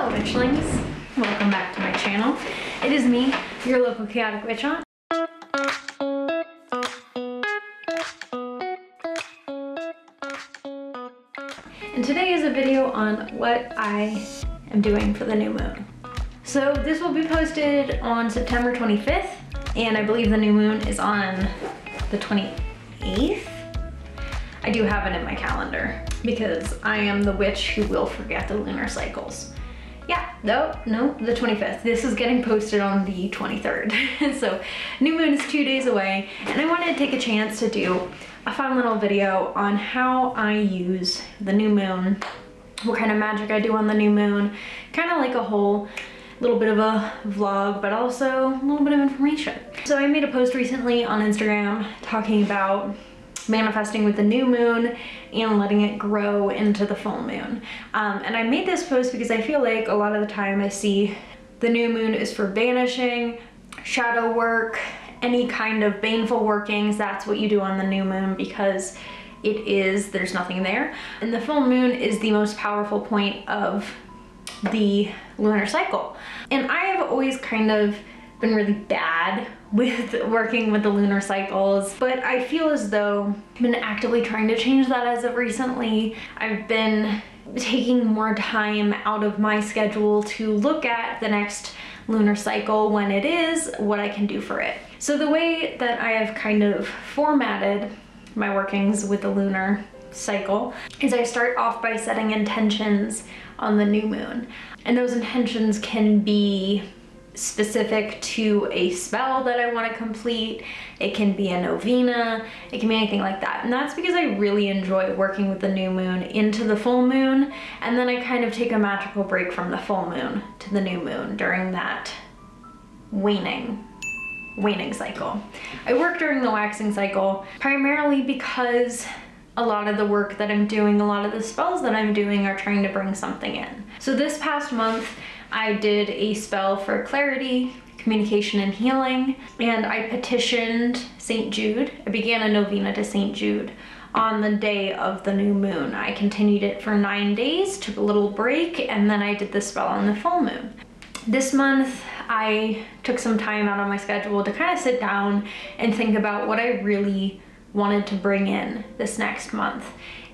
Hello witchlings, welcome back to my channel. It is me, your local chaotic witch aunt. And today is a video on what I am doing for the new moon. So this will be posted on September 25th, and I believe the new moon is on the 28th. I do have it in my calendar because I am the witch who will forget the lunar cycles. Yeah, no, the 25th. This is getting posted on the 23rd. So new moon is 2 days away, and I wanted to take a chance to do a fun little video on how I use the new moon, what kind of magic I do on the new moon, kind of like a whole little bit of a vlog, but also a little bit of information. So I made a post recently on Instagram talking about manifesting with the new moon and letting it grow into the full moon. And I made this post because I feel like a lot of the time I see the new moon is for banishing, shadow work, any kind of baneful workings. That's what you do on the new moon because there's nothing there. And the full moon is the most powerful point of the lunar cycle. And I have always kind of been really bad with working with the lunar cycles, but I feel as though I've been actively trying to change that as of recently. I've been taking more time out of my schedule to look at the next lunar cycle when it is, what I can do for it. So the way that I have kind of formatted my workings with the lunar cycle is I start off by setting intentions on the new moon. And those intentions can be specific to a spell that I want to complete. It can be a novena, it can be anything like that. And that's because I really enjoy working with the new moon into the full moon, and then I kind of take a magical break from the full moon to the new moon during that waning cycle. I work during the waxing cycle primarily because a lot of the work that I'm doing, a lot of the spells that I'm doing are trying to bring something in. So this past month, I did a spell for clarity, communication, and healing, and I petitioned St. Jude. I began a novena to St. Jude on the day of the new moon. I continued it for 9 days, took a little break, and then I did the spell on the full moon. This month, I took some time out of my schedule to kind of sit down and think about what I really wanted to bring in this next month.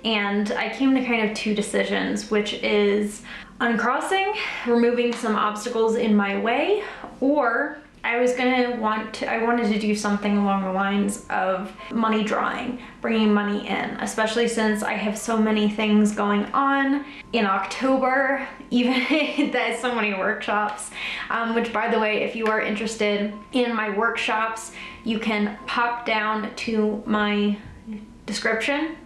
And I came to kind of two decisions, which is uncrossing, removing some obstacles in my way, or I wanted to do something along the lines of money drawing, bringing money in, especially since I have so many things going on in October, even there's so many workshops, which by the way, if you are interested in my workshops, you can pop down to my description,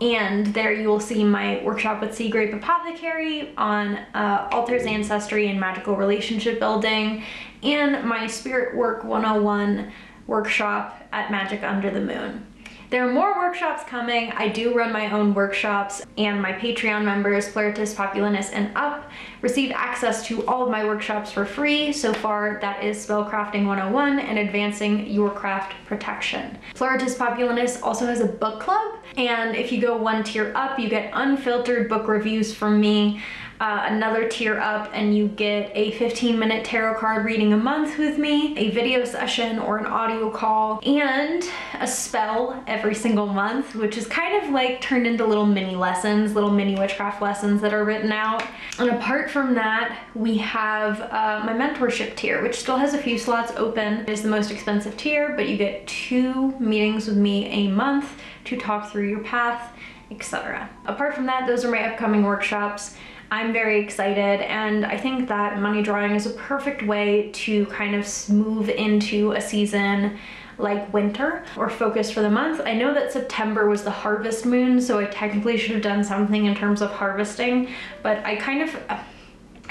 and there you will see my workshop with Sea Grape Apothecary on altars, ancestry, and magical relationship building, and my Spirit Work 101 workshop at Magic Under the Moon. There are more workshops coming. I do run my own workshops, and my Patreon members, Pluritus, Populinus, and Up, receive access to all of my workshops for free. So far, that is Spellcrafting 101 and Advancing Your Craft Protection. Pluritus Populinus also has a book club, and if you go one tier up, you get unfiltered book reviews from me. Another tier up and you get a 15-minute tarot card reading a month with me, a video session or an audio call, and a spell every single month, which is kind of like turned into little mini lessons, little mini witchcraft lessons that are written out. And apart from that, we have my mentorship tier, which still has a few slots open. It is the most expensive tier, but you get 2 meetings with me a month to talk through your path, etc. Apart from that, those are my upcoming workshops. I'm very excited, and I think that money drawing is a perfect way to kind of move into a season like winter or focus for the month. I know that September was the harvest moon, so I technically should have done something in terms of harvesting, but I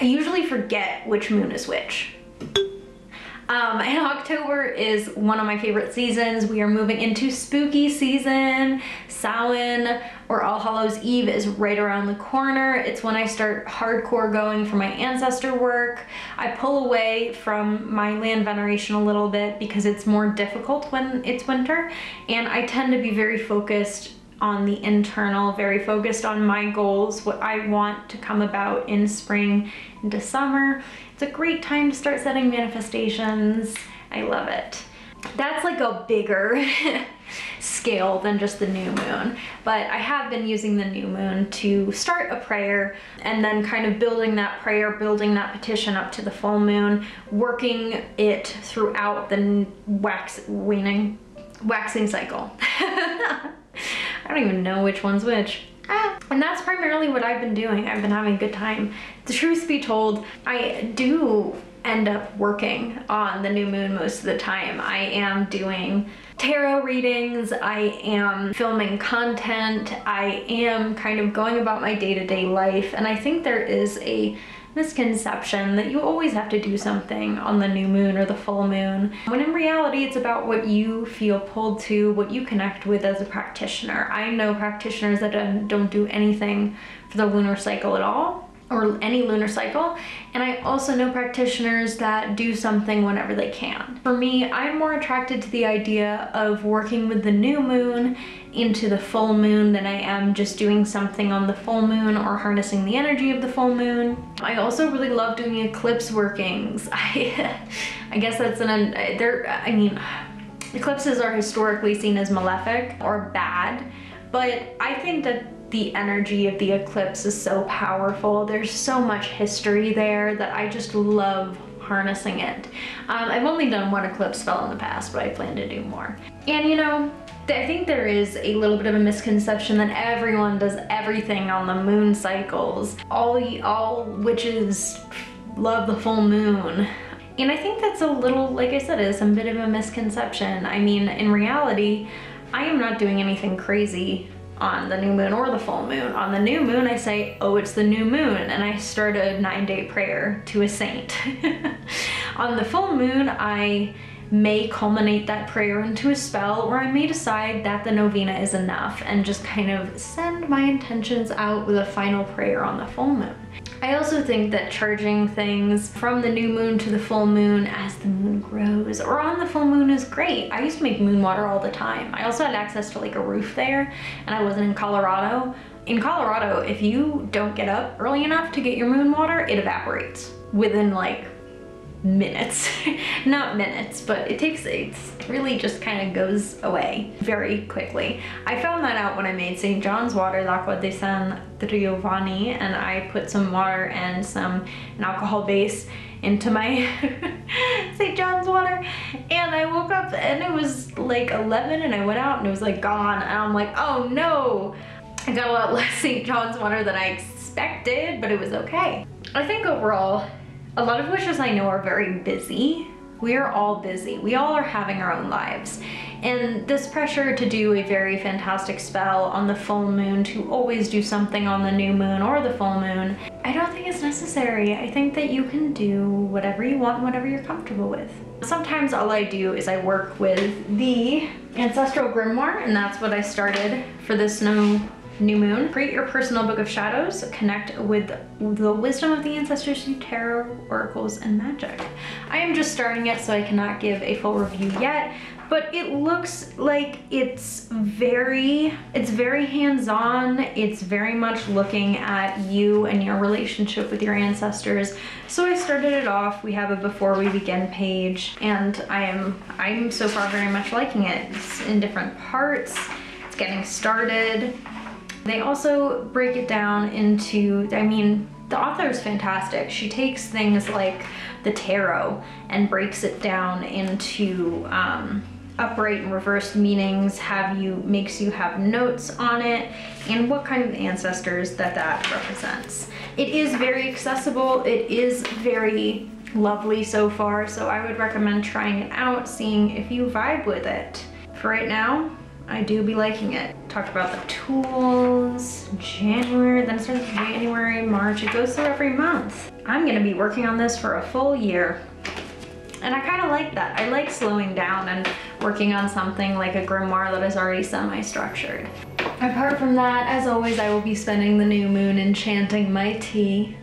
usually forget which moon is which. And October is one of my favorite seasons. We are moving into spooky season. Samhain or All Hallows Eve is right around the corner. It's when I start hardcore going for my ancestor work. I pull away from my land veneration a little bit because it's more difficult when it's winter, and I tend to be very focused on the internal, very focused on my goals, what I want to come about in spring into summer. It's a great time to start setting manifestations. I love it. That's like a bigger scale than just the new moon, but I have been using the new moon to start a prayer and then kind of building that prayer, building that petition up to the full moon, working it throughout the waxing cycle. I don't even know which one's which. And that's primarily what I've been doing. I've been having a good time. The truth be told, I do end up working on the new moon most of the time. I am doing tarot readings, I am filming content, I am kind of going about my day-to-day life, and I think there is a misconception that you always have to do something on the new moon or the full moon, when in reality it's about what you feel pulled to, what you connect with as a practitioner. I know practitioners that don't do anything for the lunar cycle at all, or any lunar cycle, and I also know practitioners that do something whenever they can. For me, I'm more attracted to the idea of working with the new moon into the full moon than I am just doing something on the full moon or harnessing the energy of the full moon. I also really love doing eclipse workings. I guess that's eclipses are historically seen as malefic or bad, but I think that the energy of the eclipse is so powerful. There's so much history there that I just love harnessing it. I've only done one eclipse spell in the past, but I plan to do more. And you know, I think there is a little bit of a misconception that everyone does everything on the moon cycles. All witches love the full moon. And I think that's a little, like I said, it's a bit of a misconception. I mean, in reality, I am not doing anything crazy on the new moon or the full moon. On the new moon, I say, oh, it's the new moon, and I start a 9-day prayer to a saint. On the full moon, I may culminate that prayer into a spell, or I may decide that the novena is enough and just kind of send my intentions out with a final prayer on the full moon. I also think that charging things from the new moon to the full moon as the moon grows, or on the full moon, is great. I used to make moon water all the time. I also had access to like a roof there, and I wasn't in Colorado. In Colorado, if you don't get up early enough to get your moon water, it evaporates within like minutes. Not minutes, but it really just kind of goes away very quickly. I found that out when I made St. John's water, l'acqua di San Giovanni, and I put some water and an alcohol base into my St. John's water, and I woke up and it was like 11 and I went out and it was like gone, and I'm like, oh no, I got a lot less St. John's water than I expected, but it was okay. I think overall, a lot of witches I know are very busy. We are all busy. We all are having our own lives. And this pressure to do a very fantastic spell on the full moon, to always do something on the new moon or the full moon, I don't think it's necessary. I think that you can do whatever you want, whatever you're comfortable with. Sometimes all I do is I work with the Ancestral Grimoire, and that's what I started for this new moon. Create your personal book of shadows, connect with the wisdom of the ancestors through tarot, oracles, and magic. I am just starting it, so I cannot give a full review yet, but it looks like it's very hands-on. It's very much looking at you and your relationship with your ancestors. So I started it off. We have a before we begin page, and I'm so far very much liking it. It's in different parts. It's getting started. They also break it down into, I mean, the author is fantastic. She takes things like the tarot and breaks it down into upright and reversed meanings, makes you have notes on it, and what kind of ancestors that represents. It is very accessible. It is very lovely so far, so I would recommend trying it out, seeing if you vibe with it. For right now, I do be liking it. Talked about the tools, January, then it starts January, March, it goes through every month. I'm gonna be working on this for a full year. And I kind of like that. I like slowing down and working on something like a grimoire that is already semi-structured. Apart from that, as always, I will be spending the new moon enchanting my tea.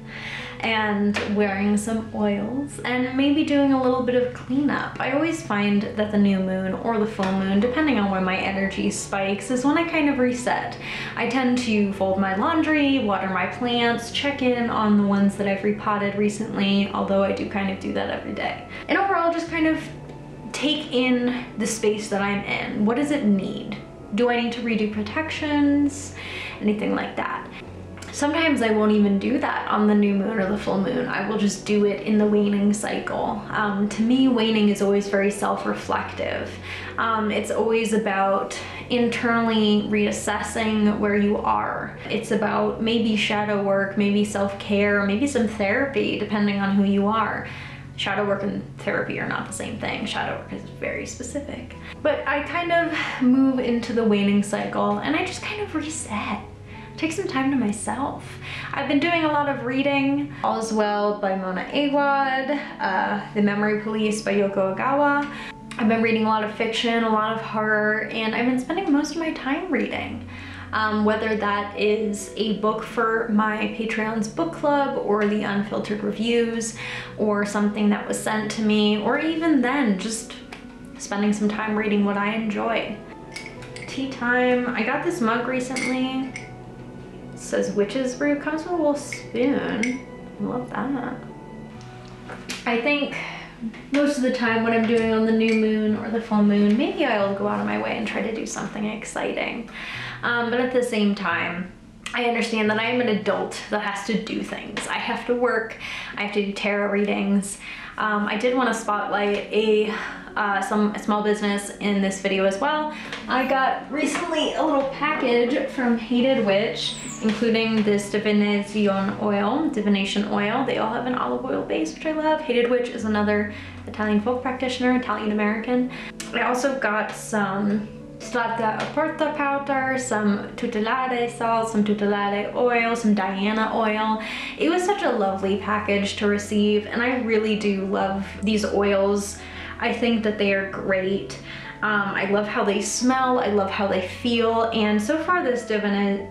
and wearing some oils and maybe doing a little bit of cleanup. I always find that the new moon or the full moon, depending on when my energy spikes, is when I kind of reset. I tend to fold my laundry, water my plants, check in on the ones that I've repotted recently, although I do kind of do that every day. And overall, just kind of take in the space that I'm in. What does it need? Do I need to redo protections? Anything like that. Sometimes I won't even do that on the new moon or the full moon. I will just do it in the waning cycle. To me, waning is always very self-reflective. It's always about internally reassessing where you are. It's about maybe shadow work, maybe self-care, maybe some therapy, depending on who you are. Shadow work and therapy are not the same thing. Shadow work is very specific. But I kind of move into the waning cycle and I just kind of reset. Take some time to myself. I've been doing a lot of reading. All Is Well by Mona Awad, The Memory Police by Yoko Ogawa. I've been reading a lot of fiction, a lot of horror, and I've been spending most of my time reading. Whether that is a book for my Patreon's book club or the unfiltered reviews or something that was sent to me, or even then just spending some time reading what I enjoy. Tea time. I got this mug recently. It says Witch's Brew. Comes with a little spoon. I love that. I think most of the time when I'm doing on the new moon or the full moon, maybe I'll go out of my way and try to do something exciting. But at the same time, I understand that I am an adult that has to do things. I have to work, I have to do tarot readings. I did want to spotlight a small business in this video as well. I got recently a little package from Hated Witch, including this divination oil. They all have an olive oil base, which I love. Hated Witch is another Italian folk practitioner, Italian American. I also got some Strata Aperta powder, some tutelare salt, some tutelare oil, some Diana oil. It was such a lovely package to receive, and I really do love these oils. I think that they are great. I love how they smell, I love how they feel, and so far this divination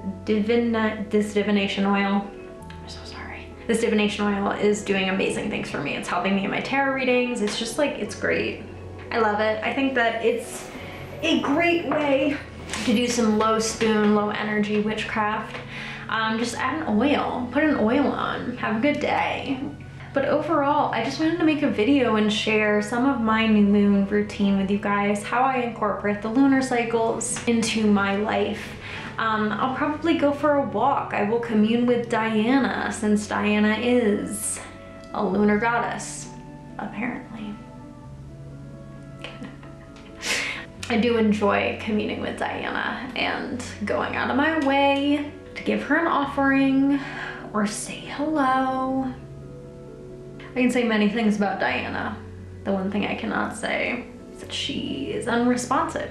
oil, I'm so sorry. This divination oil is doing amazing things for me. It's helping me in my tarot readings. It's just like, it's great. I love it. I think that it's a great way to do some low spoon, low energy witchcraft. Just add an oil, put an oil on, have a good day. But overall, I just wanted to make a video and share some of my new moon routine with you guys, how I incorporate the lunar cycles into my life. I'll probably go for a walk. I will commune with Diana, since Diana is a lunar goddess, apparently. I do enjoy communing with Diana and going out of my way to give her an offering or say hello. I can say many things about Diana. The one thing I cannot say is that she is unresponsive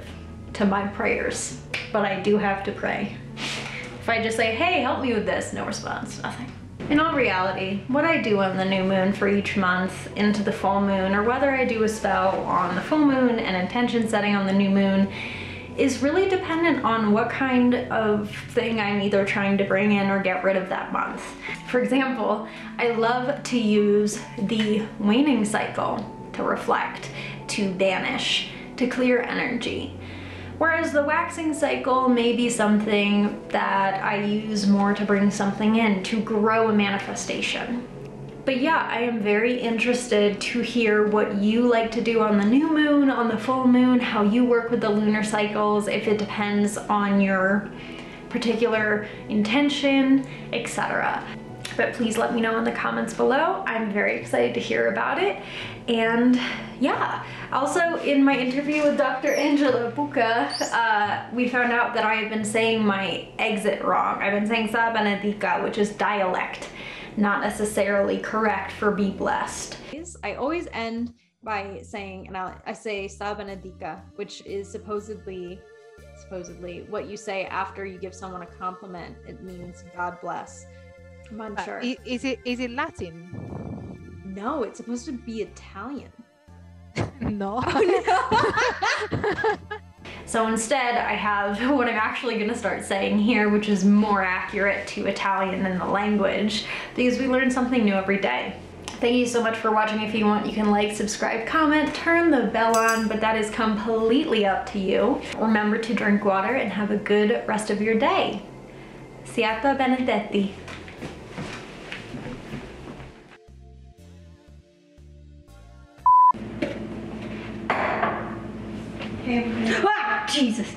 to my prayers, but I do have to pray. If I just say, hey, help me with this, no response, nothing. In all reality, what I do on the new moon for each month into the full moon, or whether I do a spell on the full moon and intention setting on the new moon, is really dependent on what kind of thing I'm either trying to bring in or get rid of that month. For example, I love to use the waning cycle to reflect, to banish, to clear energy. Whereas the waxing cycle may be something that I use more to bring something in, to grow a manifestation. But yeah, I am very interested to hear what you like to do on the new moon, on the full moon, how you work with the lunar cycles, if it depends on your particular intention, etc. But please let me know in the comments below. I'm very excited to hear about it. And yeah, also in my interview with Dr. Angela Buca, we found out that I have been saying my exit wrong. I've been saying Sa Benedica, which is dialect, not necessarily correct for be blessed. I always end by saying, and I say Sa Benedica, which is supposedly what you say after you give someone a compliment. It means God bless. I'm unsure. Is it Latin? No, it's supposed to be Italian. No. Oh, no. So instead, I have what I'm actually gonna start saying here, which is more accurate to Italian in the language, because we learn something new every day. Thank you so much for watching. If you want, you can like, subscribe, comment, turn the bell on, but that is completely up to you. Remember to drink water and have a good rest of your day. Siate benedetti. Ah, Jesus.